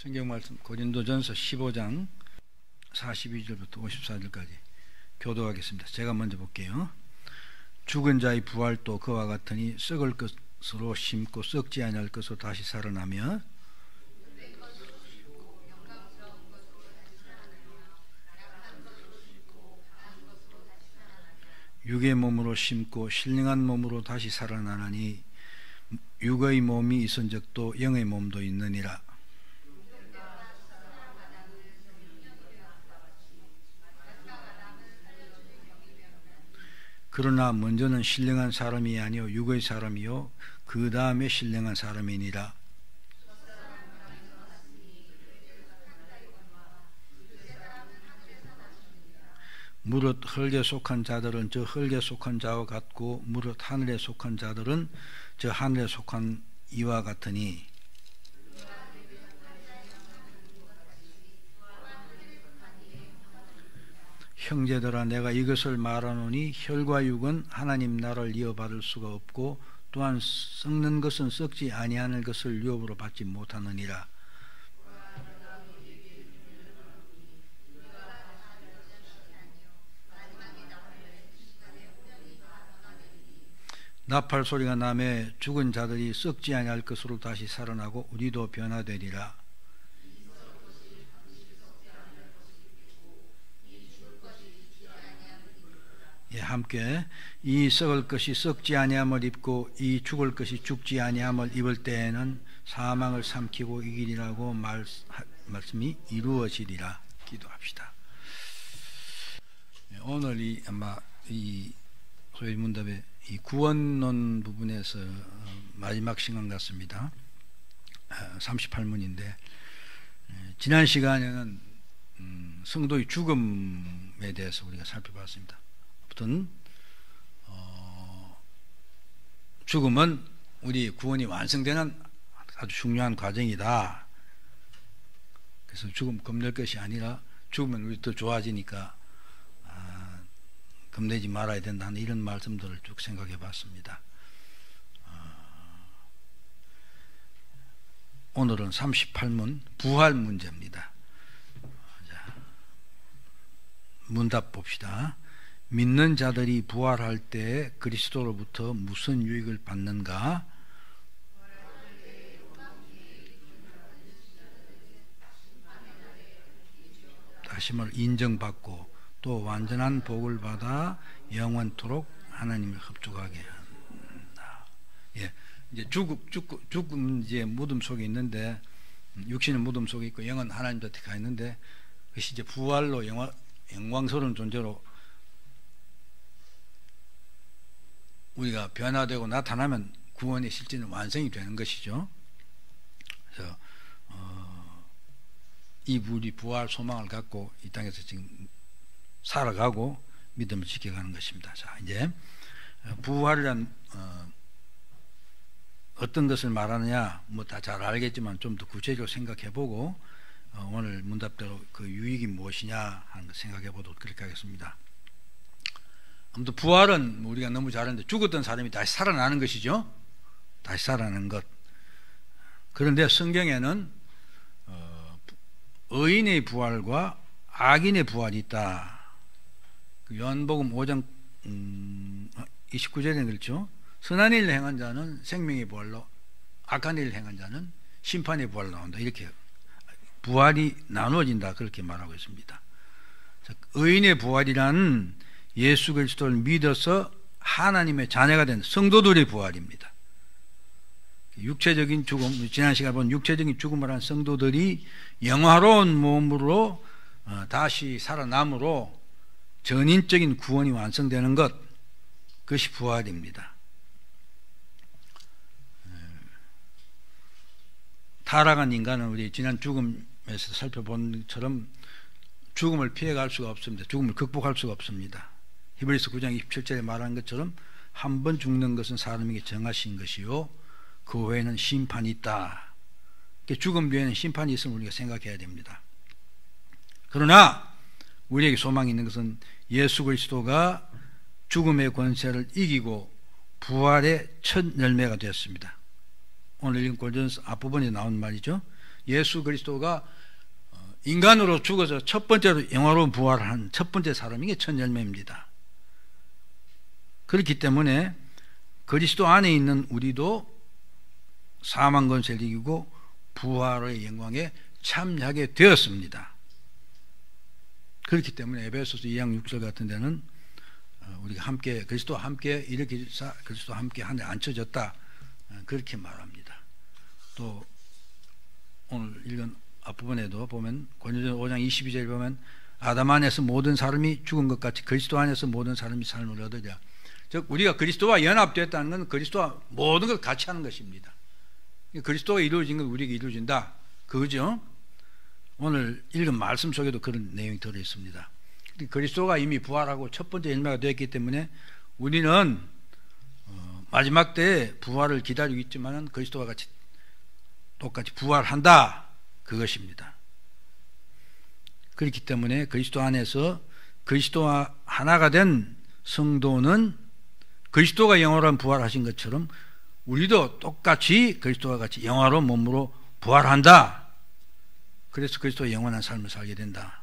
성경 말씀 고린도전서 15장 42절부터 54절까지 교도하겠습니다. 제가 먼저 볼게요. 죽은 자의 부활도 그와 같으니 썩을 것으로 심고 썩지 아니할 것으로 다시 살아나며 육의 몸으로 심고 신령한 몸으로 다시 살아나나니 육의 몸이 있은 적도 영의 몸도 있느니라. 그러나 먼저는 신령한 사람이 아니요 육의 사람이요 그 다음에 신령한 사람이니라. 무릇 흙에 속한 자들은 저 흙에 속한 자와 같고 무릇 하늘에 속한 자들은 저 하늘에 속한 이와 같으니 형제들아 내가 이것을 말하노니 혈과 육은 하나님 나라를 이어받을 수가 없고 또한 썩는 것은 썩지 아니하는 것을 유업으로 받지 못하느니라. 나팔 소리가 나매 죽은 자들이 썩지 아니할 것으로 다시 살아나고 우리도 변화되리라. 예, 함께 이 썩을 것이 썩지 아니함을 입고 이 죽을 것이 죽지 아니함을 입을 때에는 사망을 삼키고 이기리라고 말씀이 이루어지리라. 기도합시다. 예, 오늘 아마 이 소위 문답의 이 구원론 부분에서 마지막 시간 같습니다. 38문인데 지난 시간에는 성도의 죽음에 대해서 우리가 살펴봤습니다. 아무튼 죽음은 우리 구원이 완성되는 아주 중요한 과정이다. 그래서 죽음 겁낼 것이 아니라 죽으면 우리 더 좋아지니까 겁내지 말아야 된다는 이런 말씀들을 쭉 생각해 봤습니다. 오늘은 38문 부활 문제입니다. 자, 문답 봅시다. 믿는 자들이 부활할 때 그리스도로부터 무슨 유익을 받는가? 다심을 인정받고 또 완전한 복을 받아 영원토록 하나님을 합족하게 한다. 예, 이제 죽음 이제 무덤 속에 있는데 육신은 무덤 속에 있고 영은 하나님 곁에 가 있는데 그것이 이제 부활로 영광스러운 존재로 우리가 변화되고 나타나면 구원의 실제는 완성이 되는 것이죠. 그래서 이 우리 부활 소망을 갖고 이 땅에서 지금 살아가고 믿음을 지켜가는 것입니다. 자, 이제 부활이란 어떤 것을 말하느냐 뭐 다 잘 알겠지만 좀 더 구체적으로 생각해보고 오늘 문답대로 그 유익이 무엇이냐 하는 걸 생각해보도록 그렇게 하겠습니다. 아무튼 부활은 우리가 너무 잘 아는데 죽었던 사람이 다시 살아나는 것이죠. 다시 살아나는 것. 그런데 성경에는 의인의 부활과 악인의 부활이 있다. 요한복음 5장 29절에 그렇죠. 선한 일을 행한 자는 생명의 부활로 악한 일을 행한 자는 심판의 부활로 나온다. 이렇게 부활이 나누어진다. 그렇게 말하고 있습니다. 의인의 부활이란 예수 그리스도를 믿어서 하나님의 자녀가 된 성도들의 부활입니다. 육체적인 죽음, 지난 시간에 본 육체적인 죽음을 한 성도들이 영화로운 몸으로 다시 살아남으로 전인적인 구원이 완성되는 것, 그것이 부활입니다. 타락한 인간은 우리 지난 죽음에서 살펴본 것처럼 죽음을 피해갈 수가 없습니다. 죽음을 극복할 수가 없습니다. 히브리서 9장 27절에 말한 것처럼 한 번 죽는 것은 사람에게 정하신 것이요 그 외에는 심판이 있다. 죽음 뒤에는 심판이 있음을 우리가 생각해야 됩니다. 그러나 우리에게 소망이 있는 것은 예수 그리스도가 죽음의 권세를 이기고 부활의 첫 열매가 되었습니다. 오늘 읽은 고린도전서 앞부분에 나온 말이죠. 예수 그리스도가 인간으로 죽어서 첫 번째로 영화로운 부활을 한 첫 번째 사람이 이게 첫 열매입니다. 그렇기 때문에 그리스도 안에 있는 우리도 사망 권세를 이기고 부활의 영광에 참여하게 되었습니다. 그렇기 때문에 에베소서 2장 6절 같은 데는 우리가 함께 그리스도와 함께 일으키사 그리스도와 함께 하늘에 앉혀졌다, 그렇게 말합니다. 또 오늘 읽은 앞부분에도 보면 고린도전서 5장 22절에 보면 아담 안에서 모든 사람이 죽은 것 같이 그리스도 안에서 모든 사람이 삶을 얻으랴. 즉 우리가 그리스도와 연합되었다는 건 그리스도와 모든 걸 같이 하는 것입니다. 그리스도가 이루어진 건 우리에게 이루어진다, 그거죠. 오늘 읽은 말씀 속에도 그런 내용이 들어있습니다. 그리스도가 이미 부활하고 첫 번째 열매가 되었기 때문에 우리는 마지막 때에 부활을 기다리고 있지만 그리스도와 같이 똑같이 부활한다, 그것입니다. 그렇기 때문에 그리스도 안에서 그리스도와 하나가 된 성도는 그리스도가 영원한 부활하신 것처럼 우리도 똑같이 그리스도와 같이 영화로운 몸으로 부활한다. 그래서 그리스도의 영원한 삶을 살게 된다.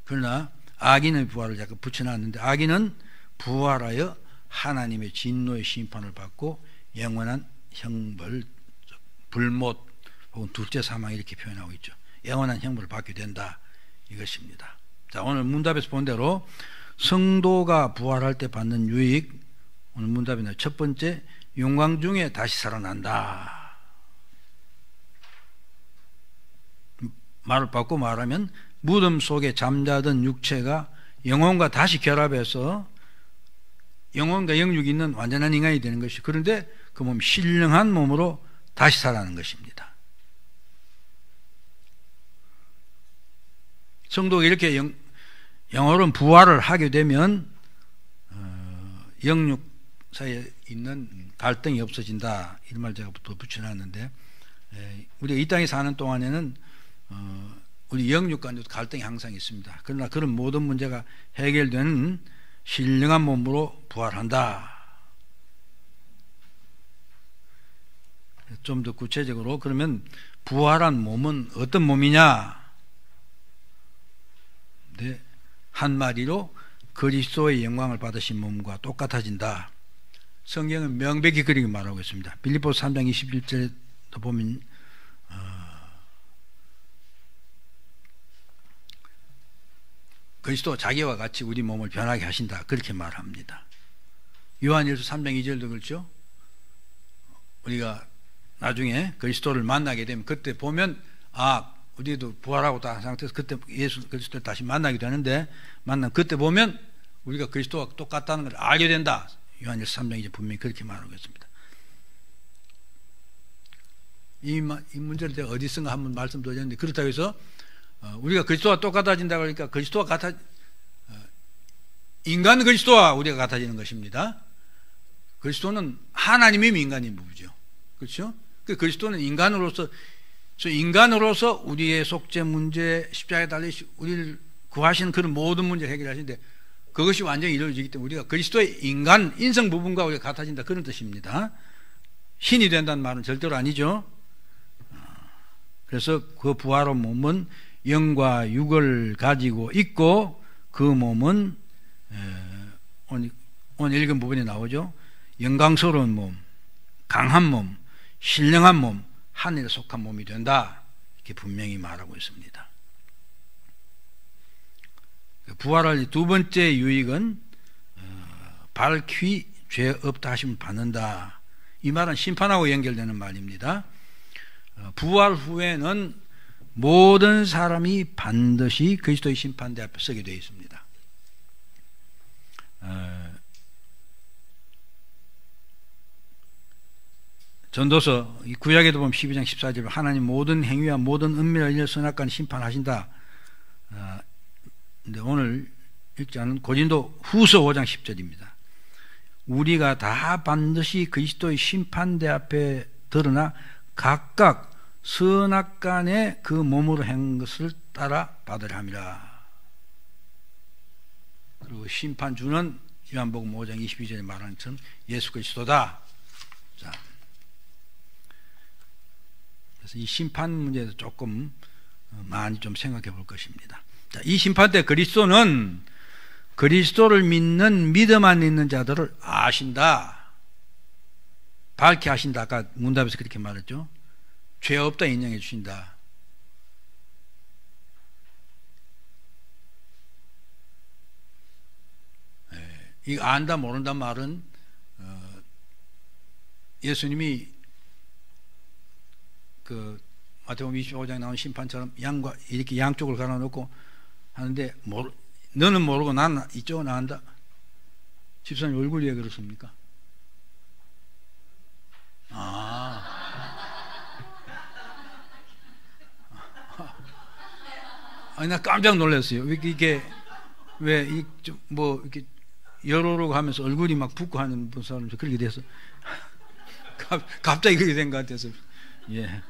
그러나 악인의 부활을 자꾸 붙여놨는데, 악인은 부활하여 하나님의 진노의 심판을 받고 영원한 형벌, 불못 혹은 둘째 사망, 이렇게 표현하고 있죠. 영원한 형벌을 받게 된다, 이것입니다. 자, 오늘 문답에서 본 대로 성도가 부활할 때 받는 유익, 오늘 문답에 나와요. 첫 번째, 영광 중에 다시 살아난다. 말을 바꿔 말하면 무덤 속에 잠자던 육체가 영혼과 다시 결합해서 영혼과 영육이 있는 완전한 인간이 되는 것이, 그런데 그 몸이 신령한 몸으로 다시 살아나는 것입니다. 성도가 이렇게 영혼은 부활을 하게 되면 영육 사이에 있는 갈등이 없어진다, 이런 말 제가 또 붙여놨는데, 우리가 이 땅에 사는 동안에는 우리 영육 간에도 갈등이 항상 있습니다. 그러나 그런 모든 문제가 해결되는 신령한 몸으로 부활한다. 좀 더 구체적으로, 그러면 부활한 몸은 어떤 몸이냐? 네, 한마디로 그리스도의 영광을 받으신 몸과 똑같아진다. 성경은 명백히 그렇게 말하고 있습니다. 빌립보서 3장 21절에도 보면 그리스도 자기와 같이 우리 몸을 변하게 하신다, 그렇게 말합니다. 요한일서 3장 2절도 그렇죠. 우리가 나중에 그리스도를 만나게 되면 그때 보면 우리도 부활하고 다 상태에서 그때 예수 그리스도를 다시 만나게 되는데, 만나면 그때 보면 우리가 그리스도와 똑같다는 걸 알게 된다. 요한일서 3장 이제 분명히 그렇게 말하고 있습니다. 이 문제를 제가 어디선가 한번 말씀드렸는데, 그렇다고 해서 우리가 그리스도와 똑같아진다고 하니까 그리스도와 인간 그리스도와 우리가 같아지는 것입니다. 그리스도는 하나님의 인간인 부부죠. 그렇죠? 그리스도는 인간으로서 우리의 속죄 문제, 십자가에 달리시 우리를 구하시는 그런 모든 문제를 해결하시는데, 그것이 완전히 이루어지기 때문에 우리가 그리스도의 인간, 인성 부분과 우리가 같아진다, 그런 뜻입니다. 신이 된다는 말은 절대로 아니죠. 그래서 그 부활한 몸은 영과 육을 가지고 있고, 그 몸은 오늘 읽은 부분에 나오죠. 영광스러운 몸, 강한 몸, 신령한 몸, 하늘에 속한 몸이 된다, 이렇게 분명히 말하고 있습니다. 부활할 두 번째 유익은 밝히 죄 없다 하시면 받는다. 이 말은 심판하고 연결되는 말입니다. 부활 후에는 모든 사람이 반드시 그리스도의 심판대 앞에 서게 되어 있습니다. 전도서 구약에도 보면 12장 14절 하나님 모든 행위와 모든 은밀한 일 선악과는 심판하신다. 근데 오늘 읽지 않은 고린도 후서 5장 10절입니다. 우리가 다 반드시 그리스도의 심판대 앞에 드러나 각각 선악간에 그 몸으로 한 것을 따라 받으려 함이라. 그리고 심판주는 요한복음 5장 22절에 말하는 것처럼 예수 그리스도다. 자, 그래서 이 심판 문제에서 조금 많이 좀 생각해 볼 것입니다. 자, 이 심판 때 그리스도는 그리스도를 믿는 믿음 안 있는 자들을 아신다, 밝게 하신다. 아까 문답에서 그렇게 말했죠. 죄 없다 인정해 주신다. 이 안다 모른다 말은 예수님이 그 마태복음 25장에 나온 심판처럼 양과 이렇게 양쪽을 갈아놓고 하는데 너는 모르고 나는 이쪽은 안다. 집사님 얼굴이 왜 그렇습니까? 아니 나 깜짝 놀랐어요. 이게 왜 뭐 이렇게 열오르고 하면서 얼굴이 막 붓고 하는 사람 그렇게 돼서 갑자기 그렇게 된 것 같아서 예.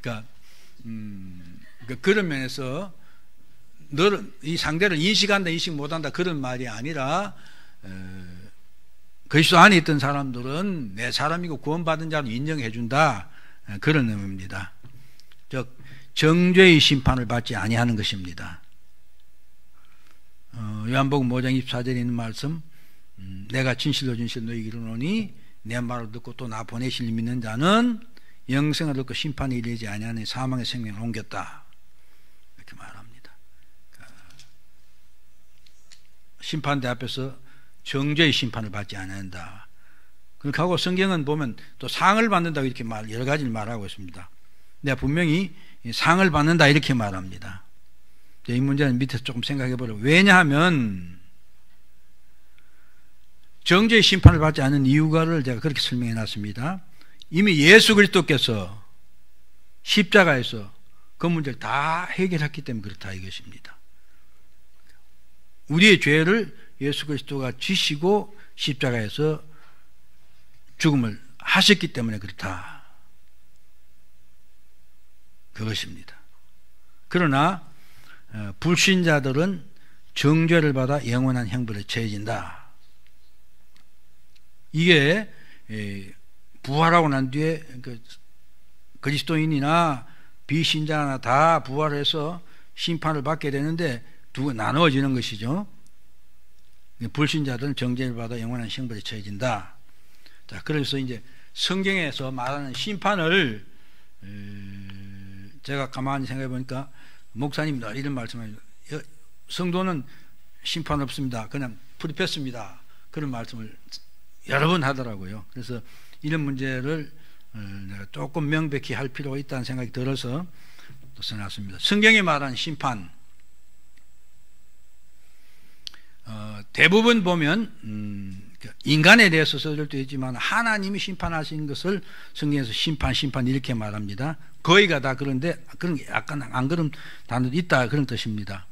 그러니까 그런 면에서 너를 이 상대를 인식한다 인식 못한다 그런 말이 아니라 그리스도 안에 있던 사람들은 내 사람이고 구원받은 자는 인정해 준다 그런 의미입니다. 즉 정죄의 심판을 받지 아니하는 것입니다. 요한복음 5장 24절에 있는 말씀 내가 진실로 너희에게 이르노니 내 말을 듣고 또 나 보내실 믿는 자는 영생을 얻고 심판에 이르지 아니하니 사망의 생명을 옮겼다 이렇게 말합니다. 심판대 앞에서 정죄의 심판을 받지 않는다. 그렇게 하고 성경은 보면 또 상을 받는다고 이렇게 여러 가지를 말하고 있습니다. 내가 분명히 상을 받는다 이렇게 말합니다. 이 문제는 밑에서 조금 생각해 보려고. 왜냐하면 정죄의 심판을 받지 않는 이유가를 제가 그렇게 설명해 놨습니다. 이미 예수 그리스도께서 십자가에서 그 문제를 다 해결했기 때문에 그렇다 이것입니다. 우리의 죄를 예수 그리스도가 지시고 십자가에서 죽음을 하셨기 때문에 그렇다 그것입니다. 그러나 불신자들은 정죄를 받아 영원한 형벌에 처해진다. 이게 부활하고 난 뒤에 그리스도인이나 비신자나 다 부활해서 심판을 받게 되는데 나누어지는 것이죠. 불신자들은 정죄를 받아 영원한 형벌에 처해진다. 자, 그래서 이제 성경에서 말하는 심판을 제가 가만히 생각해 보니까 목사님 이런 말씀을 성도는 심판 없습니다. 그냥 프리패스입니다. 그런 말씀을 여러 번 하더라고요. 그래서 이런 문제를 내가 조금 명백히 할 필요가 있다는 생각이 들어서 또 써놨습니다. 성경이 말하는 심판 대부분 보면 인간에 대해서 써질 때도 있지만 하나님이 심판하신 것을 성경에서 심판 이렇게 말합니다. 거의가 다 그런데 그런 게 약간 안 그런 단어도 있다 그런 뜻입니다.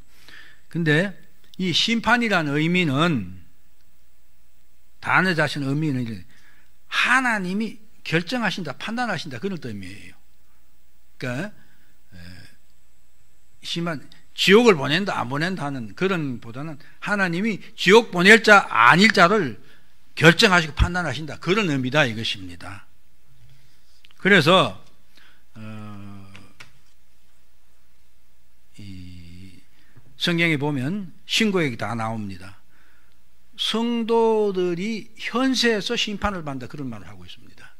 근데 이 심판이라는 의미는 단어 자신 의미는 하나님이 결정하신다 판단하신다 그런 뜻이에요. 그러니까 심한 지옥을 보낸다 안 보낸다는 그런 보다는 하나님이 지옥 보낼 자 아닐 자를 결정하시고 판단하신다 그런 의미다 이것입니다. 그래서 이 성경에 보면 신구약이 다 나옵니다. 성도들이 현세에서 심판을 받는다 그런 말을 하고 있습니다.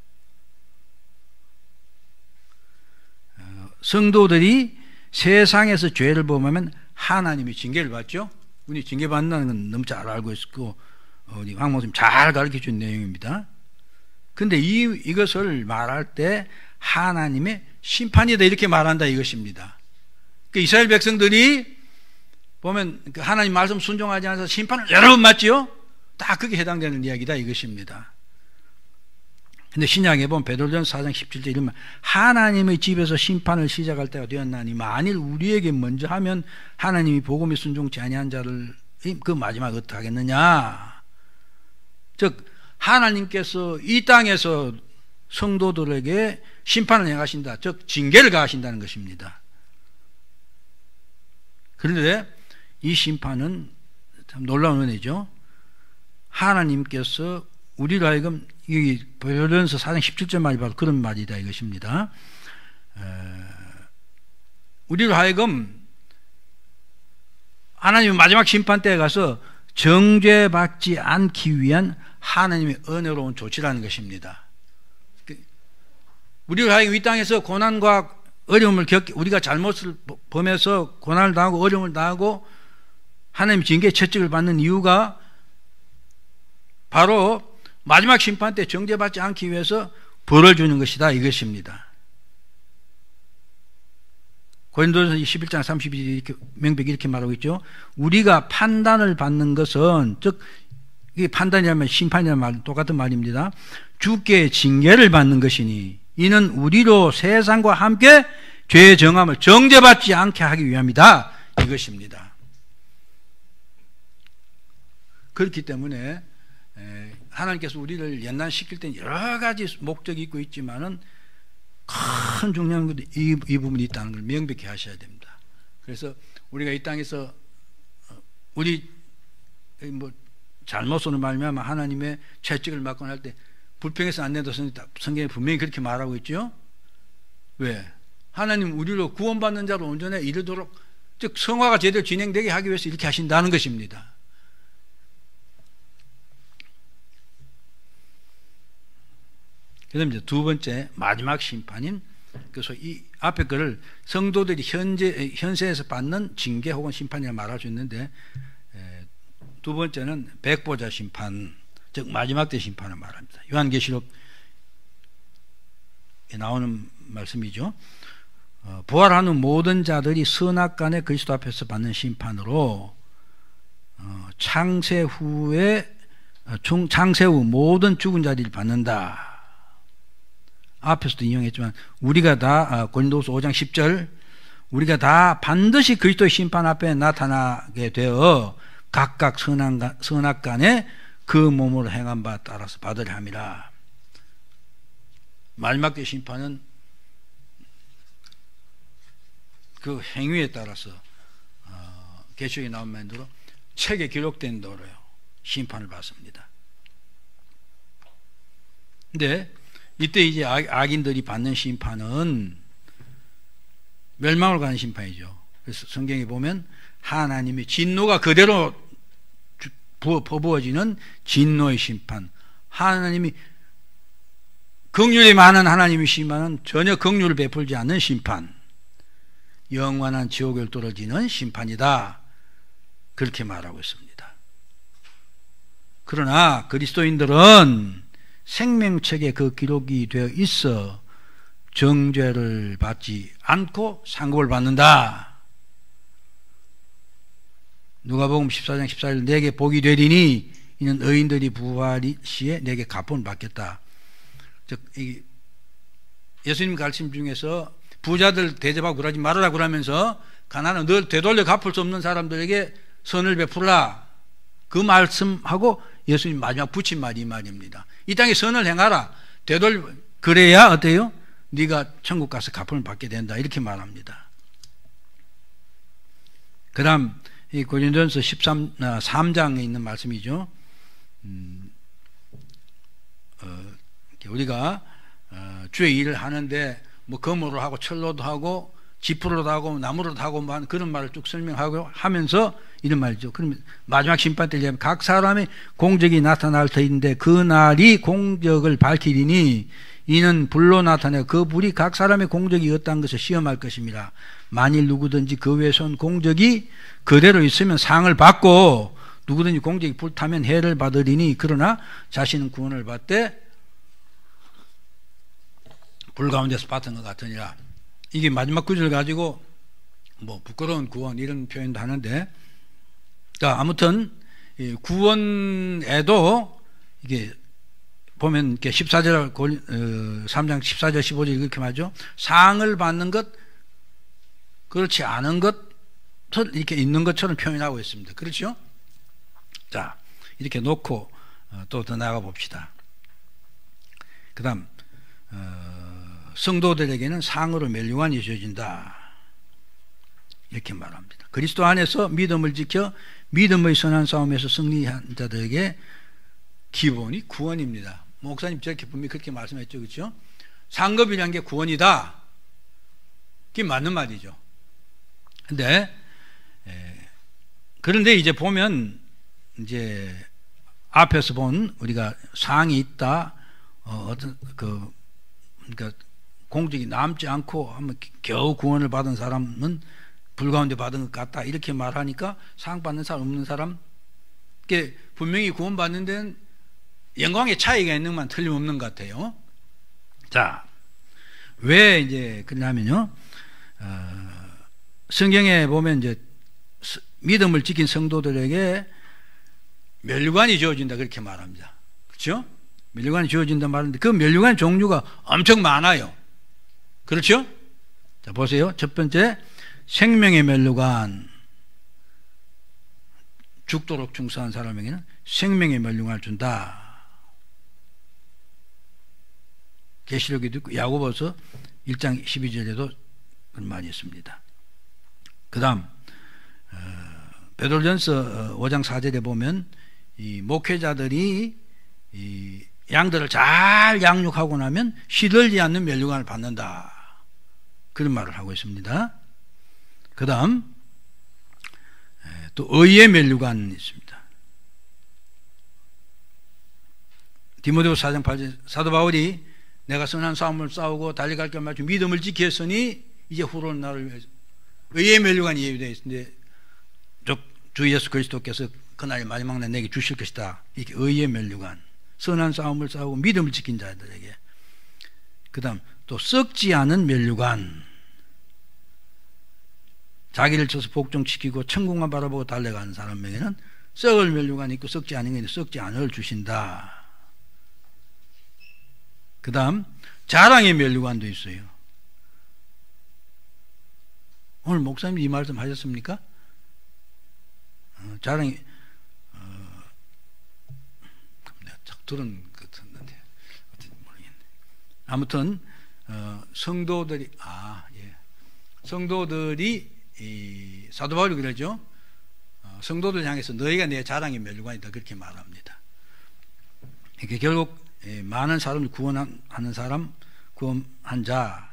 성도들이 세상에서 죄를 범하면 하나님이 징계를 받죠. 우리 징계 받는다는 건 너무 잘 알고 있고 우리 황 목사님 잘 가르쳐 준 내용입니다. 근데 이것을 말할 때 하나님의 심판이다 이렇게 말한다 이것입니다. 그 이스라엘 백성들이 보면 하나님 말씀 순종하지 않아서 심판을 여러 번 받지요. 다 그게 해당되는 이야기다 이것입니다. 근데 신약에 보면 베드로전서 4장 17절 이런 말 하나님의 집에서 심판을 시작할 때가 되었나니 만일 우리에게 먼저 하면 하나님이 복음에 순종치 아니한 자를 그 마지막 어떻게 하겠느냐. 즉 하나님께서 이 땅에서 성도들에게 심판을 행하신다. 즉 징계를 가하신다는 것입니다. 그런데 이 심판은 참 놀라운 은혜죠. 하나님께서 우리로 하여금 여기 베드로전서 4장 17절 말이 바로 그런 말이다 이것입니다. 우리로 하여금 하나님의 마지막 심판 때에 가서 정죄받지 않기 위한 하나님의 은혜로운 조치라는 것입니다. 우리로 하여금 이 땅에서 고난과 어려움을 우리가 잘못을 범해서 고난을 당하고 어려움을 당하고 하나님 징계 채찍을 받는 이유가 바로 마지막 심판 때 정죄받지 않기 위해서 벌을 주는 것이다 이것입니다. 고린도전서 11장 32절 이렇게 명백히 이렇게 말하고 있죠. 우리가 판단을 받는 것은, 즉 이게 판단이라면 심판이라는 말 똑같은 말입니다. 주께 징계를 받는 것이니 이는 우리로 세상과 함께 죄의 정함을 정죄받지 않게 하기 위함이다 이것입니다. 그렇기 때문에 하나님께서 우리를 연단시킬 때는 여러 가지 목적이 있고 있지만은 큰 중요한 것도 이 부분이 있다는 걸 명백히 하셔야 됩니다. 그래서 우리가 이 땅에서 우리 뭐 잘못으로 말미암아 하나님의 채찍을 맞거나 할 때 불평해서 안 된다 성경에 분명히 그렇게 말하고 있죠. 왜? 하나님 우리로 구원받는 자로 온전에 이르도록, 즉 성화가 제대로 진행되게 하기 위해서 이렇게 하신다는 것입니다. 그 다음에 두 번째 마지막 심판인, 그래서 이 앞에 거를 성도들이 현세에서 받는 징계 혹은 심판이라 말할 수 있는데, 두 번째는 백보자 심판, 즉 마지막 때 심판을 말합니다. 요한계시록에 나오는 말씀이죠. 부활한 후 모든 자들이 선악간에 그리스도 앞에서 받는 심판으로 창세 후 모든 죽은 자들이 받는다. 앞에서도 인용했지만 우리가 다 고린도후서 5장 10절 우리가 다 반드시 그리스도의 심판 앞에 나타나게 되어 각각 선악간에 그 몸으로 행한 바 따라서 받으려 함이라. 마지막 때 심판은 그 행위에 따라서 계시록에 나온 말대로 책에 기록된 대로요 심판을 받습니다. 근데 이때 이제 악인들이 받는 심판은 멸망을 가는 심판이죠. 그래서 성경에 보면 하나님의 진노가 그대로 퍼부어지는 진노의 심판, 하나님이 긍휼이 많은 하나님이시지만 전혀 긍휼을 베풀지 않는 심판, 영원한 지옥을 떨어지는 심판이다 그렇게 말하고 있습니다. 그러나 그리스도인들은 생명책에 그 기록이 되어 있어 정죄를 받지 않고 상급을 받는다. 누가복음 14장 14절 내게 복이 되리니 이는 의인들이 부활 시에 내게 갚음을 받겠다. 즉 예수님 가르침 중에서 부자들 대접하고 그러지 말아라 그러면서 가난한 늘 되돌려 갚을 수 없는 사람들에게 선을 베풀라 그 말씀하고 예수님 마지막 붙인 말이 이 말입니다. 이 땅에 선을 행하라. 그래야 어때요? 네가 천국 가서 갚음을 받게 된다. 이렇게 말합니다. 그 다음 이 고린도전서 3장에 있는 말씀이죠. 우리가 주의 일을 하는데 뭐 검으로 하고 철로도 하고 지푸로도 하고 나무로도 하고 뭐 그런 말을 쭉 설명하고 하면서 이런 말이죠. 그러면 마지막 심판 때 각 사람의 공적이 나타날 터인데 그 날이 공적을 밝히리니 이는 불로 나타내 그 불이 각 사람의 공적이 어떤 것을 시험할 것입니다. 만일 누구든지 그 외에 선 공적이 그대로 있으면 상을 받고 누구든지 공적이 불타면 해를 받으리니 그러나 자신은 구원을 받되 불 가운데서 받은 것 같으니라. 이게 마지막 구절 가지고 뭐 부끄러운 구원 이런 표현도 하는데, 자 아무튼 구원에도 이게 보면 이렇게 14절 3장 14절 15절 이렇게 말하죠. 상을 받는 것 그렇지 않은 것 이렇게 있는 것처럼 표현하고 있습니다. 그렇죠? 자 이렇게 놓고 또 더 나가 봅시다. 그 다음 성도들에게는 상으로 멸류관이 주어진다 이렇게 말합니다. 그리스도 안에서 믿음을 지켜 믿음의 선한 싸움에서 승리한 자들에게 기본이 구원입니다. 목사님 저렇게 분명히 그렇게 말씀했죠. 그렇죠? 상급이라는 게 구원이다. 그게 맞는 말이죠. 그런데 이제 보면 이제 앞에서 본 우리가 상이 있다. 그러니까 공적이 남지 않고 한번 겨우 구원을 받은 사람은 불가운데 받은 것 같다. 이렇게 말하니까 상 받는 사람 없는 사람, 분명히 구원 받는 데는 영광의 차이가 있는 것만 틀림없는 것 같아요. 자, 왜 이제 그러냐면요, 성경에 보면 이제 믿음을 지킨 성도들에게 면류관이 주어진다 그렇게 말합니다. 그렇죠? 면류관이 주어진다 말하는데 그 면류관 종류가 엄청 많아요. 그렇죠? 자, 보세요. 첫 번째, 생명의 면류관. 죽도록 충성한 사람에게는 생명의 면류관을 준다. 계시록에도 있고 야고보서 1장 12절에도 그런 말이 있습니다. 그 다음 베드로전서 5장 4절에 보면 이 목회자들이 이 양들을 잘 양육하고 나면 시들지 않는 면류관을 받는다. 그런 말을 하고 있습니다. 그 다음 또 의의 면류관이 있습니다. 디모데후서 4장 8절 사도 바울이 내가 선한 싸움을 싸우고 달려갈 길 맞추고 믿음을 지켰으니 이제 후로는 나를 위해서 의의 면류관이 예비되어 있는데 주 예수 그리스도께서 그날 마지막 날 내게 주실 것이다. 이게 의의 면류관. 선한 싸움을 싸우고 믿음을 지킨 자들에게. 그 다음 또 썩지 않은 면류관. 자기를 쳐서 복종시키고 천국만 바라보고 달려가는 사람에게는 썩을 면류관이 있고 썩지 않은 게 썩지 않을 주신다. 그 다음 자랑의 면류관도 있어요. 오늘 목사님 이 말씀 하셨습니까? 자랑이 내가 딱 들은 것 같은데 어떤지 모르겠네. 아무튼 성도들이 성도들이 이 사도 바울이 그러죠. 성도들 향해서 너희가 내 자랑의 면류관이다 그렇게 말합니다. 이게 결국 많은 사람을 구원하는 사람, 구원한 자.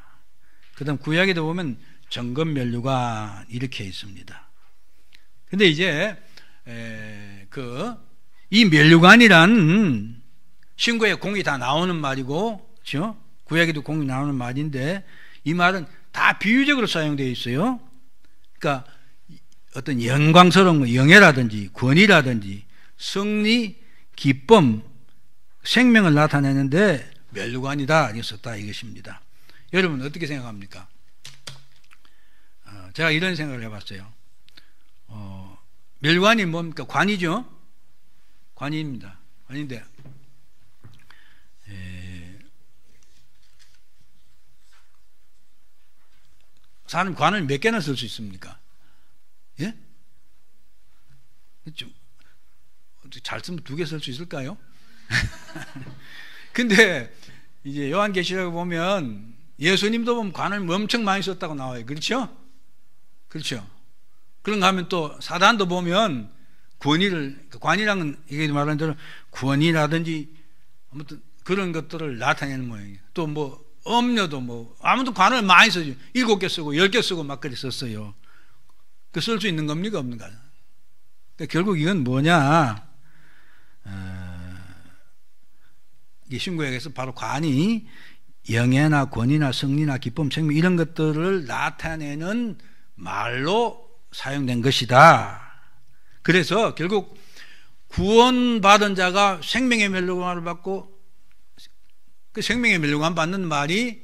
그 다음 구약에도 보면 정금 면류관 이렇게 있습니다. 근데 이제 이 면류관이란 신구에 공이 다 나오는 말이고, 그렇죠? 구약에도 공이 나오는 말인데 이 말은 다 비유적으로 사용되어 있어요. 그러니까 어떤 영광스러운 영예라든지 권위라든지 승리, 기쁨, 생명을 나타내는데 면류관이다 이렇게 썼다 이것입니다. 여러분 어떻게 생각합니까? 제가 이런 생각을 해봤어요. 면류관이 뭡니까? 관이죠. 관입니다. 관인데 사람 관을 몇 개나 쓸 수 있습니까? 예? 좀 잘 쓰면 2개 쓸 수 있을까요? 근데 이제 요한계시록에 보면 예수님도 보면 관을 엄청 많이 썼다고 나와요. 그렇죠? 그렇죠. 그런가 하면 또 사단도 보면 권위를, 관이랑은 이게 말하는 대로 권위라든지 아무튼 그런 것들을 나타내는 모양이에요. 또 뭐 음료도 뭐 아무튼 관을 많이 써요. 7개 쓰고 10개 쓰고 막 그리 썼어요. 그 쓸 수 있는 겁니까 없는가? 그러니까 결국 이건 뭐냐? 이 신구약에서 바로 관이 영예나 권위나 승리나 기쁨, 생명 이런 것들을 나타내는 말로 사용된 것이다. 그래서 결국 구원받은 자가 생명의 면류관을 받고 그 생명의 면류관 받는 말이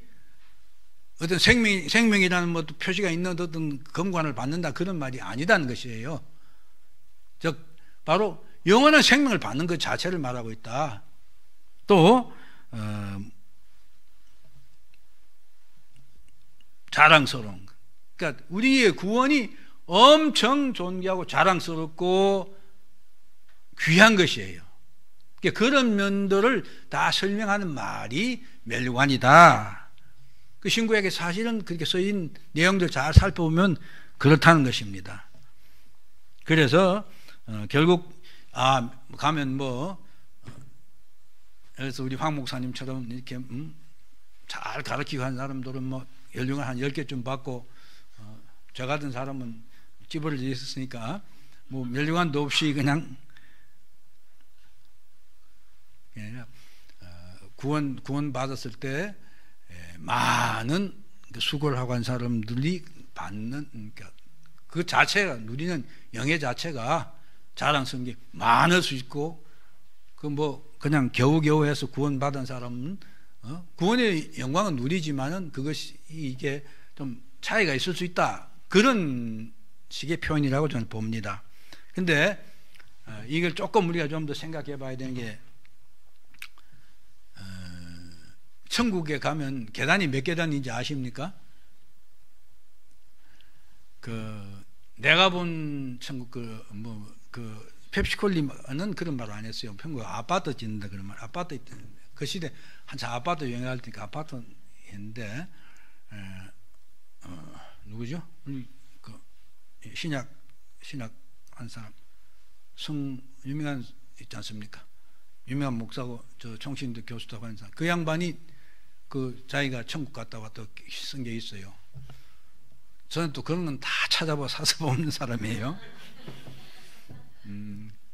어떤 생명이라는 뭐 표시가 있는 어떤 검관을 받는다 그런 말이 아니다는 것이에요. 즉 바로 영원한 생명을 받는 것 자체를 말하고 있다. 또 자랑스러운 것. 그러니까 우리의 구원이 엄청 존귀하고 자랑스럽고 귀한 것이에요. 그러니까 그런 면들을 다 설명하는 말이 면류관이다. 그 신구약에 사실은 그렇게 쓰인 내용들 잘 살펴보면 그렇다는 것입니다. 그래서 결국 가면 뭐 그래서 우리 황 목사님처럼 이렇게 잘 가르치고 한 사람들은 뭐 연령을 한 10개쯤 받고 저 같은 사람은 찌부러져 있었으니까 뭐 연령한도 없이 그냥 구원 받았을 때 많은 수고를 하고 한 사람들이 받는, 그러니까 그 자체가, 누리는 영예 자체가 자랑스러운 게 많을 수 있고, 그 뭐 그냥 겨우겨우 해서 구원받은 사람은 구원의 영광은 누리지만은 그것이 이게 좀 차이가 있을 수 있다, 그런 식의 표현이라고 저는 봅니다. 근데 이걸 조금 우리가 좀 더 생각해 봐야 되는 게, 천국에 가면 계단이 몇 계단인지 아십니까? 내가 본 천국, 펩시콜리는 그런 말 안 했어요. 평균 아파트 짓는다 그런 말. 아파트 그 시대 한참 아파트 여행할 때니까 아파트 했는데, 누구죠? 신약 한 사람, 유명한 있지 않습니까? 유명한 목사고 저 청신대 교수도 하는 사람. 그 양반이 자기가 천국 갔다 왔다 쓴 게 있어요. 저는 또 그런 건 다 찾아봐 사서 보는 사람이에요.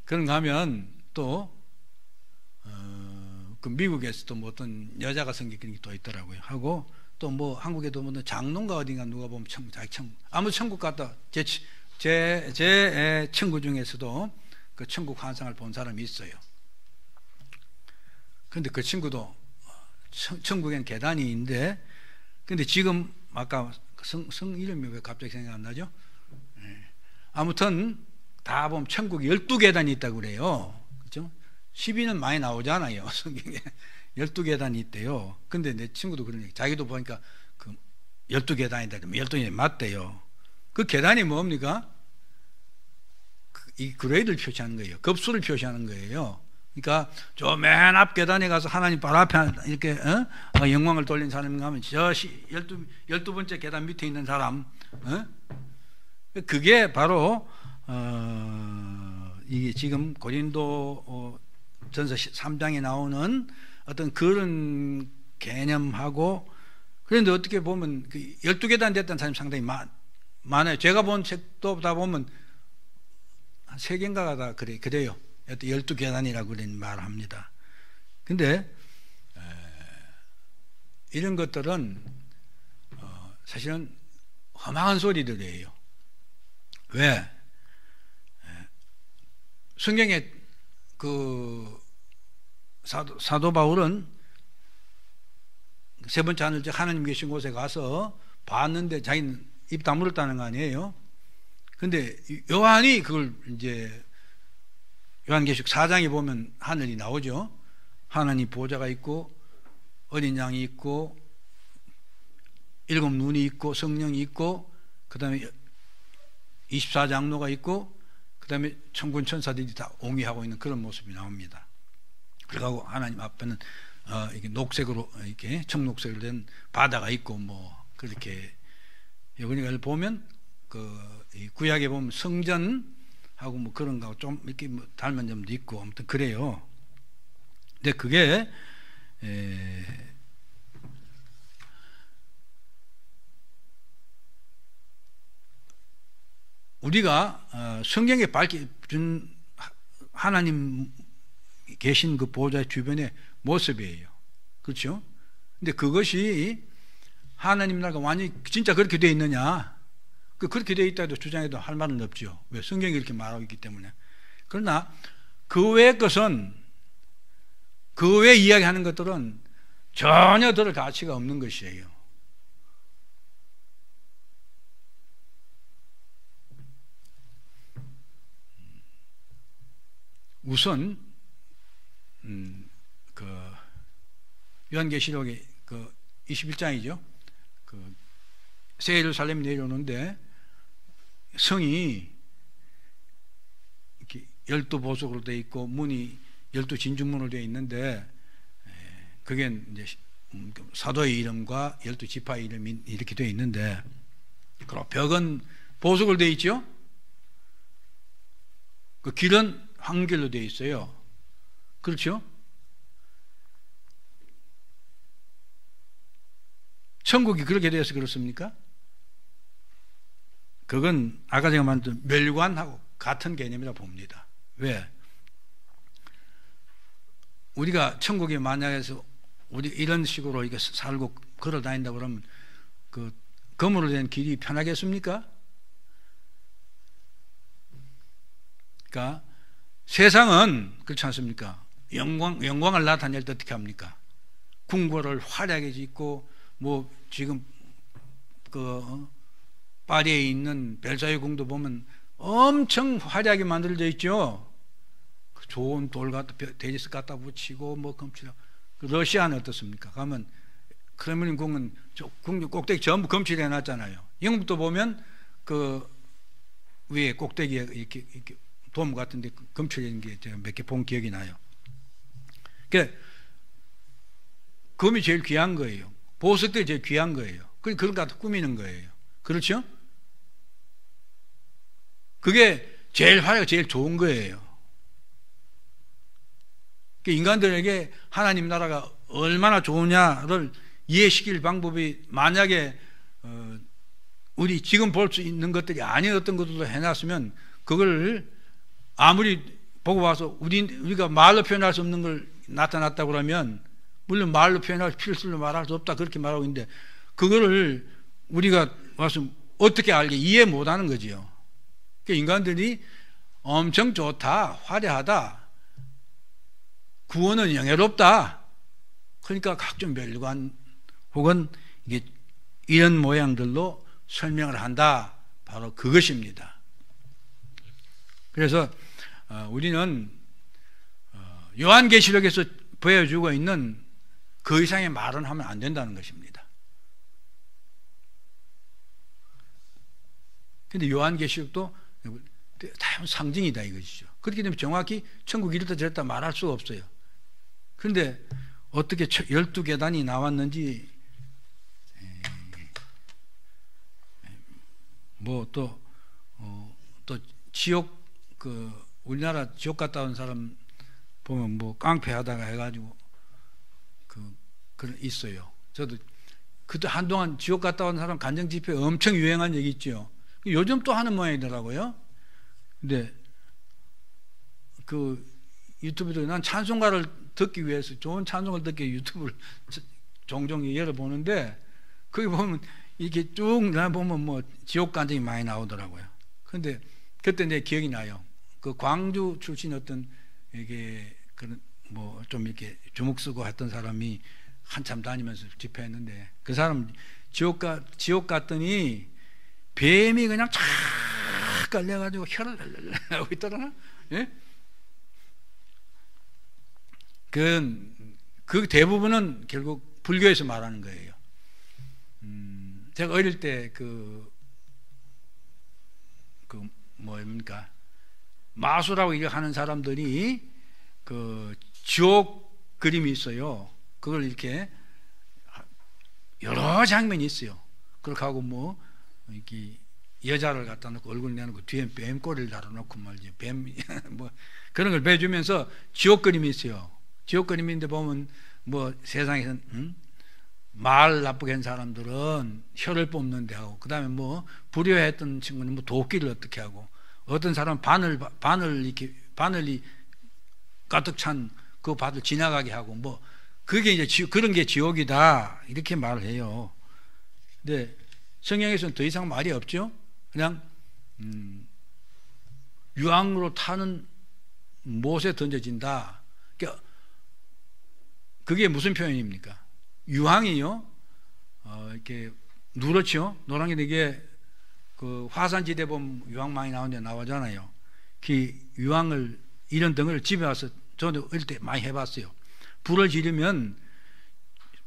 그런가 하면 또 그 미국에서도 뭐 어떤 여자가 생긴 게 또 있더라고요. 하고 또 뭐 한국에도 뭐 장롱가 어딘가 누가 보면 자기 천국, 아무 천국 갔다 제 친구 중에서도 그 천국 환상을 본 사람이 있어요. 근데 그 친구도 천국엔 계단이 있는데, 근데 지금 아까 성 이름이 왜 갑자기 생각 안 나죠? 아무튼 다 보면 천국에 12계단이 있다고 그래요. 그렇죠? 12는 많이 나오잖아요, 성경에. 12계단이 있대요. 근데 내 친구도 그런 얘기, 자기도 보니까 12계단이다. 12계단이 맞대요. 그 계단이 뭡니까? 이 그레이드를 표시하는 거예요. 급수를 표시하는 거예요. 그러니까 저 맨 앞 계단에 가서 하나님 발 앞에 이렇게 영광을 돌린 사람이 가면 저 12번째 계단 밑에 있는 사람, 그게 바로 이게 지금 고린도 전서 3장에 나오는 어떤 그런 개념하고, 그런데 어떻게 보면 12계단 됐다는 사람이 상당히 많아요. 제가 본 책도 다 보면 한 3개인가가 다 그래요. 12계단이라고 그런 말을 합니다. 근데 이런 것들은 사실은 험한 소리들이에요. 왜? 성경에 사도 바울은 세 번째 하늘 즉 하나님 계신 곳에 가서 봤는데 자기는 입 다물었다는 거 아니에요? 근데 요한이 그걸 이제 요한계시록 4장에 보면 하늘이 나오죠. 하나님 보좌가 있고 어린 양이 있고 7 눈이 있고 성령이 있고 그 다음에 24장로가 있고 그 다음에 천군 천사들이 다 옹이하고 있는 그런 모습이 나옵니다. 그리고 하나님 앞에는 이렇게 녹색으로 이렇게 청록색으로 된 바다가 있고 뭐 그렇게, 이걸 보면 이 구약에 보면 성전하고 뭐 그런 거하고 좀 이렇게 뭐 닮은 점도 있고 아무튼 그래요. 근데 그게 우리가 성경에 밝혀준 하나님 계신 그 보좌의 주변의 모습이에요. 그렇죠? 근데 그것이 하나님 나라가 완전히 진짜 그렇게 되어 있느냐? 그렇게 되어 있다 해도 주장해도 할 말은 없죠. 왜? 성경이 이렇게 말하고 있기 때문에. 그러나 그 외의 것은, 그 외에 이야기하는 것들은 전혀 들을 가치가 없는 것이에요. 우선 요한계시록의 21장이죠. 새 예루살렘이 내려오는데 성이 이렇게 12보석으로 되어 있고 문이 12진주문으로 되어 있는데, 그게 이제 사도의 이름과 12지파의 이름이 이렇게 되어 있는데, 그리고 벽은 보석으로 되어 있죠. 그 길은 황길로 되어 있어요. 그렇죠? 천국이 그렇게 되어서 그렇습니까? 그건 아까 제가 말한 멸관하고 같은 개념이라고 봅니다. 왜? 우리가 천국에 만약에서 우리 이런 식으로 이게 살고 걸어 다닌다 그러면 그 검으로 된 길이 편하겠습니까? 그러니까 세상은 그렇지 않습니까? 영광을 나타낼 때 어떻게 합니까? 궁궐을 화려하게 짓고 뭐 지금 그 파리에 있는 벨사유 궁도 보면 엄청 화려하게 만들어져 있죠. 좋은 돌 갖다 대리석 갖다 붙이고 뭐 검칠하고. 러시아는 어떻습니까? 가면 크렘린 궁은 궁 꼭대기 전부 검칠해 놨잖아요. 영국도 보면 그 위에 꼭대기에 이렇게 돔 같은데 검칠된 게 제가 몇 개 본 기억이 나요. 그러니까 금이 제일 귀한 거예요. 보석들이 제일 귀한 거예요. 그런 거 갖다 꾸미는 거예요. 그렇죠? 그게 제일 화려하고 제일 좋은 거예요. 인간들에게 하나님 나라가 얼마나 좋으냐를 이해시킬 방법이 만약에 우리 지금 볼 수 있는 것들이 아니었던 것들도 해놨으면 그걸 아무리 보고 와서 우리가 말로 표현할 수 없는 걸 나타났다고 그러면 물론 말로 표현할 필수로 말할 수 없다 그렇게 말하고 있는데 그거를 우리가 와서 어떻게 알게 이해 못하는 거지요. 인간들이 엄청 좋다, 화려하다, 구원은 영예롭다. 그러니까 각종 멸관 혹은 이게 이런 모양들로 설명을 한다. 바로 그것입니다. 그래서 우리는 요한계시록에서 보여주고 있는 그 이상의 말은 하면 안 된다는 것입니다. 그런데 요한계시록도 다양한 상징이다 이것이죠. 그렇기 때문에 정확히 천국 이렇다 저렇다 말할 수가 없어요. 그런데 어떻게 12계단이 나왔는지 뭐 또 지옥 우리나라 지옥 갔다 온 사람 보면 뭐 깡패하다가 해가지고 그 있어요. 저도 그때 한동안 지옥 갔다 온 사람 간증 집회 엄청 유행한 얘기 있죠. 요즘 또 하는 모양이더라고요. 근데 그 유튜브도 난 찬송가를 듣기 위해서 좋은 찬송을 듣기 위해 유튜브를 종종 열어보는데 거기 보면 이렇게 쭉 보면 뭐 지옥 간증이 많이 나오더라고요. 그런데 그때 내 기억이 나요. 그 광주 출신 어떤 이게 그런 뭐 좀 이렇게 주먹 쓰고 했던 사람이 한참 다니면서 집회했는데 그 사람 지옥 갔더니 뱀이 그냥 쫙 깔려가지고 혀를 하고 있더라. 예? 그 대부분은 결국 불교에서 말하는 거예요. 제가 어릴 때 뭡니까 마수라고 하는 사람들이 그 지옥 그림이 있어요. 그걸 이렇게 여러 장면이 있어요. 그렇게 하고 뭐 이렇게 여자를 갖다 놓고 얼굴 내놓고 뒤에 뱀꼬리를 달아놓고 말이죠. 뱀 뭐 그런 걸 배주면서 지옥 그림이 있어요. 지옥 그림인데 보면 뭐 세상에서는 말 나쁘게 한 사람들은 혀를 뽑는데 하고 그 다음에 뭐 불효했던 친구는 뭐 도끼를 어떻게 하고 어떤 사람은 바늘이 가득 찬 그 밭을 지나가게 하고 뭐 그게 이제 그런 게 지옥이다 이렇게 말을 해요. 근데 성경에서는 더 이상 말이 없죠. 그냥 유황으로 타는 못에 던져진다. 그러니까 그게 무슨 표현입니까? 유황이요. 이렇게 누렇죠. 노란 게 되게 그 화산지대 보면 유황 많이 나오는데 나오잖아요. 그 유황을 이런 덩어리를 집에 와서 저도 어릴 때 많이 해봤어요. 불을 지르면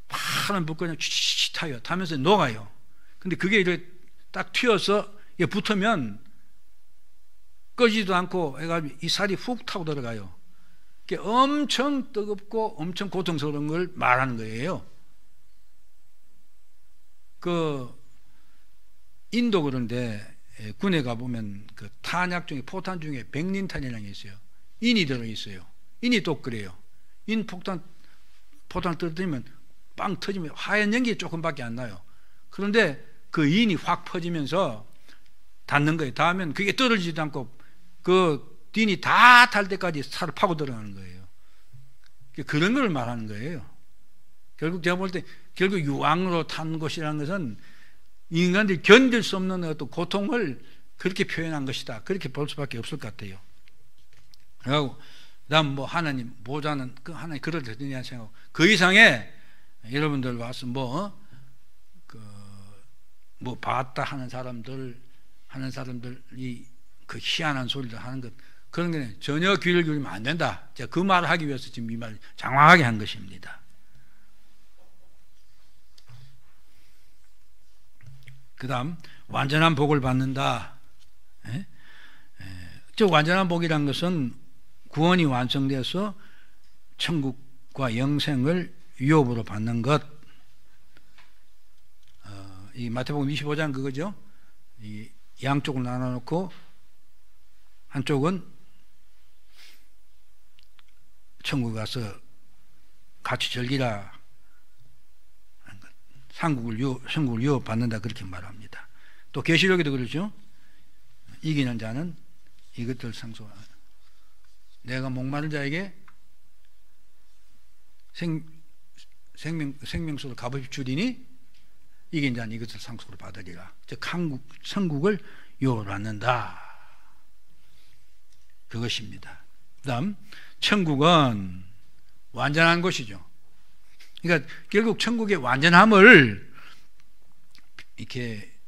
파란 불꽃이 쥐쥐 타요. 타면서 녹아요. 근데 그게 이렇게 딱 튀어서 붙으면 꺼지도 않고 해가지고 이 살이 훅 타고 들어가요. 그게 엄청 뜨겁고 엄청 고통스러운 걸 말하는 거예요. 그 인도 그런데 군에 가보면 그 탄약 중에 포탄 중에 백린탄이라는 게 있어요. 인이 들어있어요. 인이 또 그래요. 인 포탄 떨어뜨리면 빵 터지면 하얀 연기 조금밖에 안 나요. 그런데 그 인이 확 퍼지면서 닿는 거예요. 닿으면 그게 떨어지지도 않고 그 딘이 다 탈 때까지 살을 파고 들어가는 거예요. 그런 걸 말하는 거예요. 결국 제가 볼 때 결국 유황으로 탄 것이라는 것은 인간들이 견딜 수 없는 어떤 고통을 그렇게 표현한 것이다. 그렇게 볼 수밖에 없을 것 같아요. 그리고 그다음 뭐 하나님 보좌는 그 하나님 그럴 때냐 생각하고 그 이상의 여러분들 와서 뭐 봤다 하는 사람들이 그 희한한 소리를 하는 것 그런 게 전혀 귀를 기울이면 안 된다. 제가 그 말을 하기 위해서 지금 이 말을 장황하게 한 것입니다. 그 다음 완전한 복을 받는다. 즉 완전한 복이란 것은 구원이 완성돼서 천국과 영생을 유업으로 받는 것. 이 마태복음 25장 그거죠. 이 양쪽을 나눠놓고 한쪽은 천국 가서 같이 즐기라. 천국을 유업 받는다 그렇게 말합니다. 또 계시록에도 그러죠. 이기는 자는 이것들 상속하라. 내가 목마른 자에게 생명수를 값없이 주리니 이긴 자는 이것을 상속으로 받으리라. 즉 천국을 유업을 받는다. 그것입니다. 그 다음 천국은 완전한 곳이죠. 그러니까 결국 천국의 완전함을 이렇게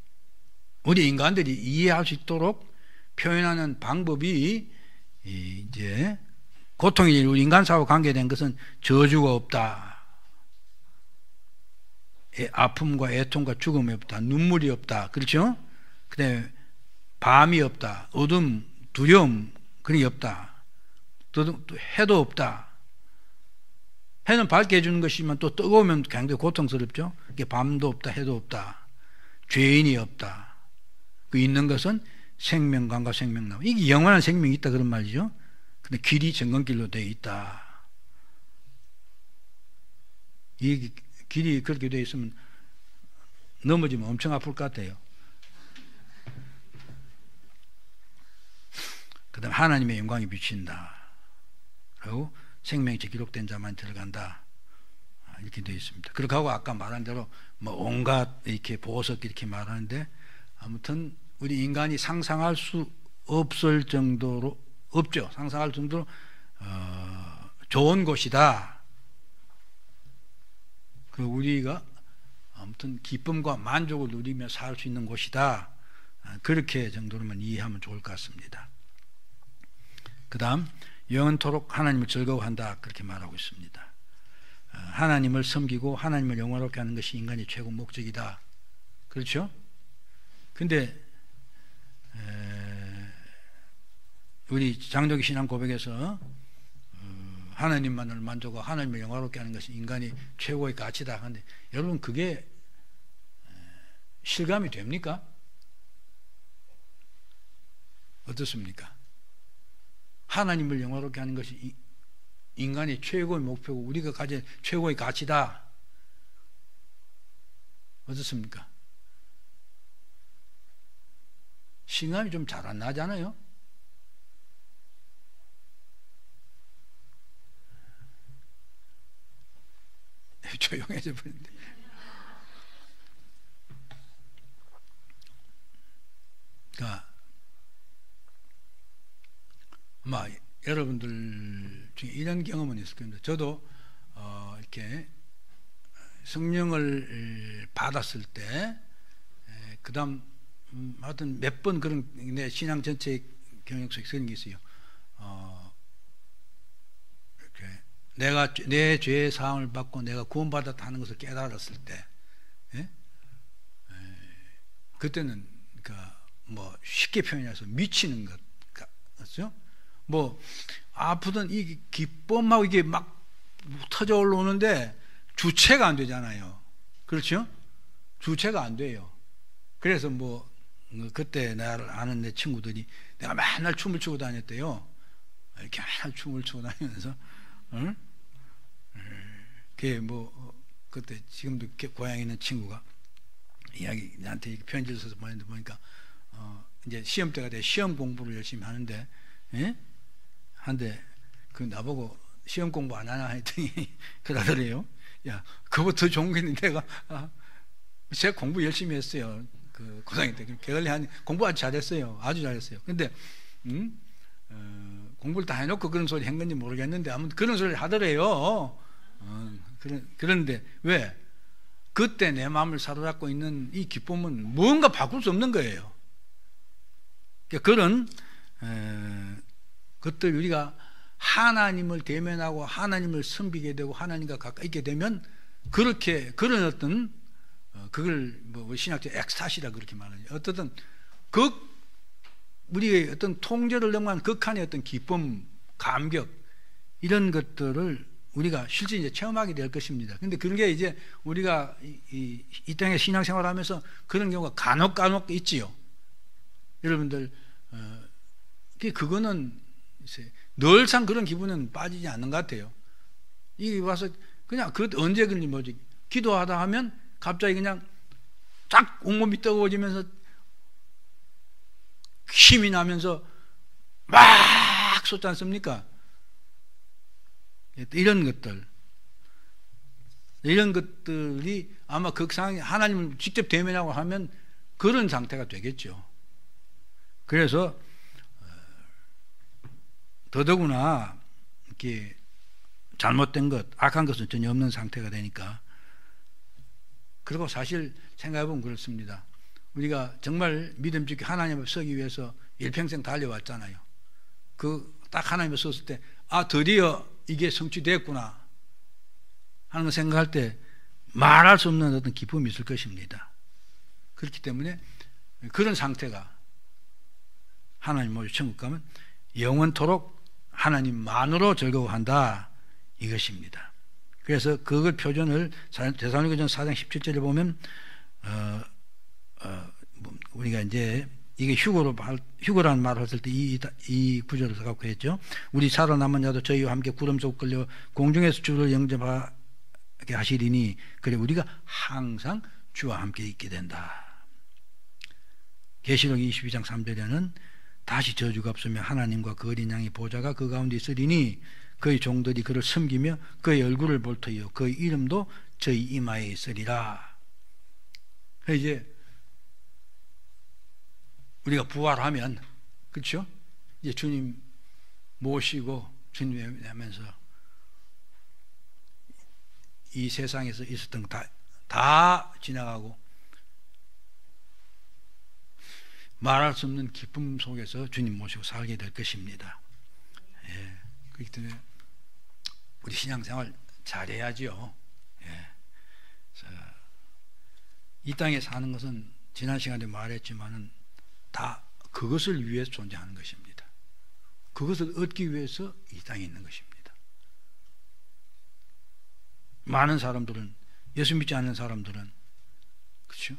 우리 인간들이 이해할 수 있도록 표현하는 방법이 이제 고통이 우리 인간사와 관계된 것은 저주가 없다. 아픔과 애통과 죽음이 없다. 눈물이 없다. 그렇죠? 그다음에 밤이 없다. 어둠, 두려움 그런 게 없다. 또 해도 없다. 해는 밝게 해주는 것이지만 또 뜨거우면 굉장히 고통스럽죠. 이게 밤도 없다. 해도 없다. 죄인이 없다. 그 있는 것은 생명강과 생명나무. 이게 영원한 생명이 있다 그런 말이죠. 근데 길이 정건길로 되어 있다. 이 길이 그렇게 되어 있으면 넘어지면 엄청 아플 것 같아요. 그 다음 하나님의 영광이 비친다. 그리고 생명체 기록된 자만 들어간다. 이렇게 되어 있습니다. 그렇게 하고 아까 말한 대로 뭐 온갖 이렇게 보석 이렇게 말하는데 아무튼 우리 인간이 상상할 수 없을 정도로 없죠. 상상할 정도로 좋은 곳이다. 그 우리가 아무튼 기쁨과 만족을 누리며 살 수 있는 곳이다. 그렇게 정도로만 이해하면 좋을 것 같습니다. 그 다음 영원토록 하나님을 즐거워한다 그렇게 말하고 있습니다. 하나님을 섬기고 하나님을 영원롭게 하는 것이 인간의 최고 목적이다. 그렇죠? 근데 우리 장족의 신앙 고백에서 하나님만을 만족하고 하나님을 영화롭게 하는 것이 인간의 최고의 가치다 하는데 여러분 그게 실감이 됩니까? 어떻습니까? 하나님을 영화롭게 하는 것이 인간의 최고의 목표고 우리가 가진 최고의 가치다. 어떻습니까? 실감이 좀 잘 안 나잖아요. 조용해져 버렸는데. 그러니까 아마 여러분들 중에 이런 경험은 있을 겁니다. 저도 이렇게 성령을 받았을 때 그 다음 하여튼 몇 번 그런 내 신앙 전체 경력 속에 그런 게 있어요. 이렇게 내가 내 죄의 사함을 받고 내가 구원받았다 하는 것을 깨달았을 때 그때는 그러니까 뭐 쉽게 표현해서 미치는 것 같죠. 뭐 아프던 이 기쁨하고 이게 막 터져 올라오는데 주체가 안 되잖아요. 그렇죠? 주체가 안 돼요. 그래서 뭐 그때 나를 아는 내 친구들이 내가 맨날 춤을 추고 다녔대요. 이렇게 맨날 춤을 추고 다니면서 응? 그게 뭐 그때 지금도 고향에 있는 친구가 이야기 나한테 편지를 써서 보냈는데 보니까 이제 시험 때가 돼 시험 공부를 열심히 하는데 한데 그 나보고 시험 공부 안 하나 했더니 그러더래요. 야, 그거보다 더 좋은 게 있는데 내가 제가 공부 열심히 했어요. 그 고등학교 때 개걸리 공부 아주 잘했어요. 아주 잘했어요. 근데 공부를 다 해놓고 그런 소리 한 건지 모르겠는데 아무튼 그런 소리를 하더래요. 그런데 왜? 그때 내 마음을 사로잡고 있는 이 기쁨은 무언가 바꿀 수 없는 거예요. 그런 것들 우리가 하나님을 대면하고 하나님을 섬기게 되고 하나님과 가까이 있게 되면 그렇게 그런 어떤 그걸 뭐 신학적 엑스타시라 그렇게 말하죠. 어떻든 우리의 어떤 통제를 넘어간 극한의 어떤 기쁨, 감격 이런 것들을 우리가 실제 이제 체험하게 될 것입니다. 근데 그런 게 이제 우리가 이 땅에 신앙생활하면서 그런 경우가 간혹 있지요. 여러분들 그거는 늘상 그런 기분은 빠지지 않는 것 같아요. 이게 와서 그냥 언제 그런지 뭐지 기도하다 하면 갑자기 그냥 쫙 온몸이 뜨거워지면서 힘이 나면서 막 솟지 않습니까? 이런 것들이 아마 그 상황에 하나님을 직접 대면하고 하면 그런 상태가 되겠죠. 그래서 더더구나 이렇게 잘못된 것, 악한 것은 전혀 없는 상태가 되니까. 그리고 사실 생각해보면 그렇습니다. 우리가 정말 믿음직히 하나님 앞에 서기 위해서 일평생 달려왔잖아요. 딱 하나님 앞에 섰을 때 드디어 이게 성취됐구나 하는 걸 생각할 때 말할 수 없는 어떤 기쁨이 있을 것입니다. 그렇기 때문에 그런 상태가 하나님 모두 천국 가면 영원토록 하나님만으로 즐거워한다 이것입니다. 그래서 그걸 표현을 데살로니가전 4장 17절에 보면 우리가 이제 이게 휴거라는 말을 했을 때 이 구절을 갖고 했죠. 우리 살아남은 자도 저희와 함께 구름 속 끌려 공중에서 주를 영접하게 하시리니 그래 우리가 항상 주와 함께 있게 된다. 계시록 22장 3절에는 다시 저주가 없으며 하나님과 그 어린 양의 보좌가 그 가운데 있으리니 그의 종들이 그를 섬기며 그의 얼굴을 볼 터이요 그의 이름도 저희 이마에 있으리라. 이제 우리가 부활하면 그렇죠? 이제 주님 모시고 주님 하면서 이 세상에서 있었던 거 다 지나가고 말할 수 없는 기쁨 속에서 주님 모시고 살게 될 것입니다. 예. 그렇기 때문에 우리 신앙생활 잘해야지요. 예. 이 땅에 사는 것은 지난 시간에 말했지만은 다 그것을 위해서 존재하는 것입니다. 그것을 얻기 위해서 이 땅에 있는 것입니다. 많은 사람들은 예수 믿지 않는 사람들은 그렇죠?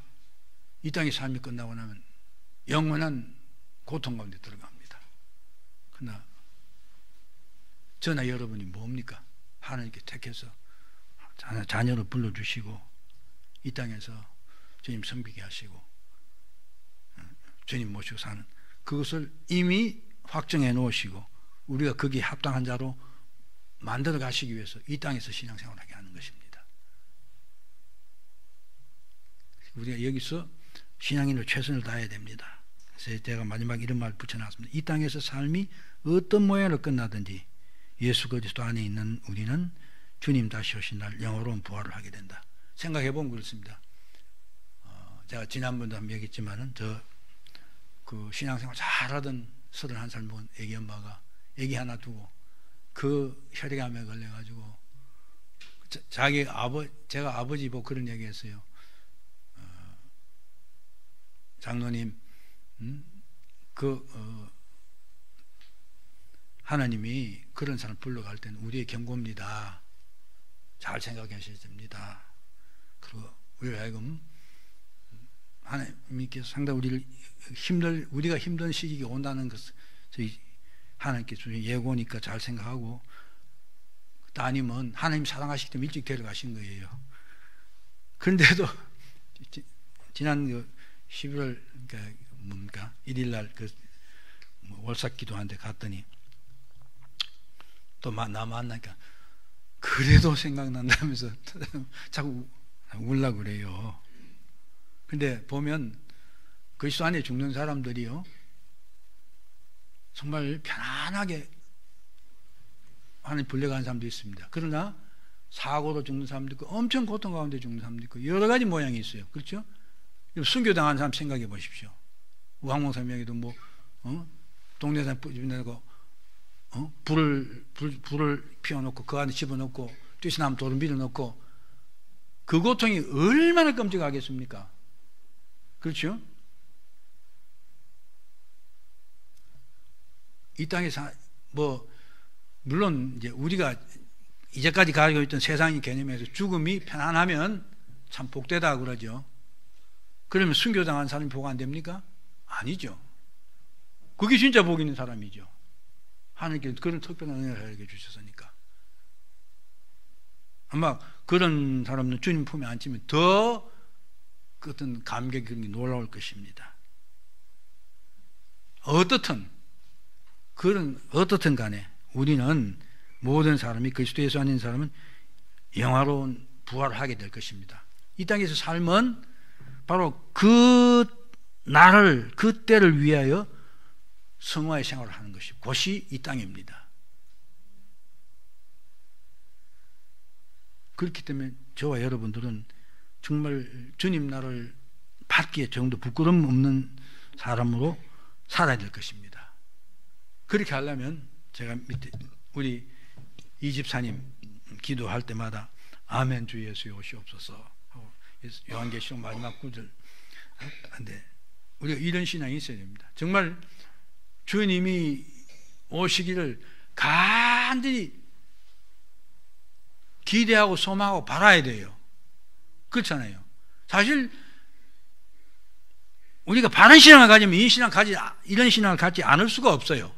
이 땅의 삶이 끝나고 나면 영원한 고통 가운데 들어갑니다. 그러나 저나 여러분이 뭡니까? 하나님께 택해서 자녀를 불러주시고 이 땅에서 주님 섬기게 하시고 주님 모시고 사는 그것을 이미 확정해 놓으시고 우리가 거기에 합당한 자로 만들어 가시기 위해서 이 땅에서 신앙생활하게 하는 것입니다. 우리가 여기서 신앙인으로 최선을 다해야 됩니다. 그래서 제가 마지막 이런 말 붙여놨습니다. 이 땅에서 삶이 어떤 모양으로 끝나든지 예수 그리스도 안에 있는 우리는 주님 다시 오신 날 영원로운 부활을 하게 된다. 생각해보면 그렇습니다. 제가 지난번도 한번 얘기했지만은 그 신앙생활 잘하던 31살 먹은 애기 엄마가 애기 하나 두고 그 혈액암에 걸려가지고 제가 아버지 보고 그런 얘기했어요. 장로님, 하나님이 그런 사람 불러갈 때는 우리의 경고입니다. 잘 생각하셔야 됩니다. 그리고 우리를 하여금 하나님께서 상당히 우리가 힘든 시기가 온다는 것을 하나님께서 주신 예고니까 잘 생각하고 따님은 하나님 사랑하시기 때문에 일찍 데려가신 거예요. 그런데도 지난 11월 뭡니까 1일날 그 월삭 기도하는데 갔더니 또 나 만나니까 그래도 생각난다면서 자꾸 울라 그래요. 근데 보면 그리스도 안에 죽는 사람들이요 정말 편안하게 하나님 불려가는 사람도 있습니다. 그러나 사고로 죽는 사람도 있고 엄청 고통 가운데 죽는 사람도 있고 여러 가지 모양이 있어요. 그렇죠? 순교당한 사람 생각해 보십시오. 우왕봉사명에도 뭐 동네 사람 뿌리내고 불을 피워놓고 그 안에 집어넣고 뛰어나면 돌을 밀어넣고 그 고통이 얼마나 끔찍하겠습니까? 그렇죠? 이 땅에서 물론 이제 우리가 이제까지 가지고 있던 세상의 개념에서 죽음이 편안하면 참 복되다 그러죠. 그러면 순교당한 사람이 복 안 됩니까? 아니죠. 그게 진짜 복 있는 사람이죠. 하나님께 그런 특별한 은혜를 이렇게 주셨으니까. 아마 그런 사람은 주님 품에 앉히면 더 어떤 감격이 놀라울 것입니다. 어떻든 간에 우리는 모든 사람이 그리스도 예수 안에 있는 사람은 영화로운 부활을 하게 될 것입니다. 이 땅에서 삶은 바로 그 날을 그 때를 위하여 성화의 생활을 하는 것이 그것이 이 땅입니다. 그렇기 때문에 저와 여러분들은 정말 주님 나를 받기에 정도 부끄러움 없는 사람으로 살아야 될 것입니다. 그렇게 하려면 제가 밑에 우리 이집사님 기도할 때마다 아멘 주 예수의 오시옵소서 요한계시록 마지막 구절. 근데 우리가 이런 신앙이 있어야 됩니다. 정말 주님이 오시기를 간절히 기대하고 소망하고 바라야 돼요. 그렇잖아요. 사실 우리가 바른 신앙을 가지면 이런 신앙을 갖지 않을 수가 없어요.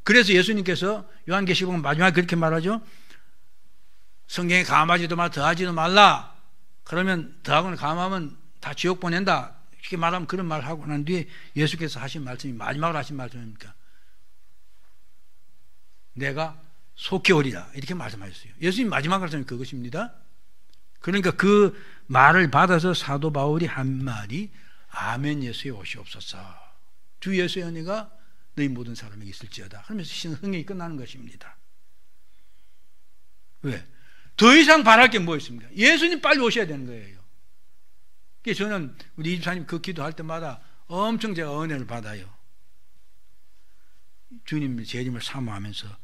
그래서 예수님께서 요한계시록 마지막에 그렇게 말하죠. 성경에 감하지도 마 더하지도 말라. 그러면 더하거나 감하면 다 지옥 보낸다. 이렇게 말하면 그런 말을 하고 난 뒤에 예수께서 하신 말씀이 마지막으로 하신 말씀입니까? 내가 속히 오리라. 이렇게 말씀하셨어요. 예수님 마지막 말씀이 그것입니다. 그러니까 그 말을 받아서 사도 바울이 한 말이 아멘 예수의 오시옵소서. 주 예수의 은혜가 너희 모든 사람에게 있을지어다. 그러면서 신흥이 끝나는 것입니다. 왜? 더 이상 바랄 게 뭐 있습니까? 예수님 빨리 오셔야 되는 거예요. 그래서 저는 우리 이집사님 그 기도할 때마다 엄청 제가 은혜를 받아요. 주님의 재림을 사모하면서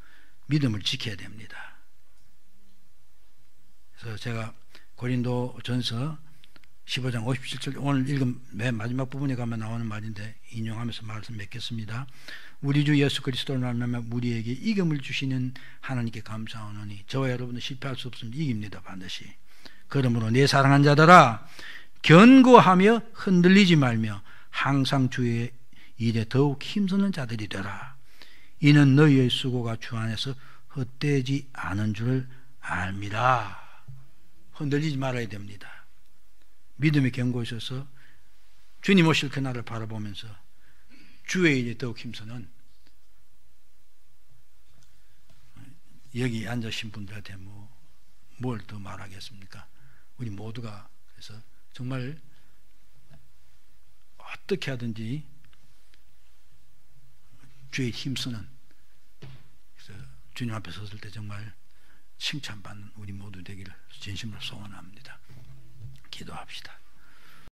믿음을 지켜야 됩니다. 그래서 제가 고린도 전서 15장 57절 오늘 읽은 맨 마지막 부분에 가면 나오는 말인데 인용하면서 말씀 맺겠습니다. 우리 주 예수 그리스도를 말미암아 우리에게 이김을 주시는 하나님께 감사하노니 저와 여러분은 실패할 수 없습니다. 이깁니다. 반드시. 그러므로 내 사랑한 자들아 견고하며 흔들리지 말며 항상 주의 일에 더욱 힘쓰는 자들이 되라. 이는 너희의 수고가 주 안에서 헛되지 않은 줄을 압니다. 흔들리지 말아야 됩니다. 믿음의 견고에 있어서 주님 오실 그날을 바라보면서 주의 일에 더욱 힘쓰는 여기 앉으신 분들한테 뭘 더 말하겠습니까? 우리 모두가 그래서 정말 어떻게 하든지 주의 힘쓰는 그래서 주님 앞에 섰을 때 정말 칭찬받는 우리 모두 되기를 진심으로 소원합니다. 기도합시다.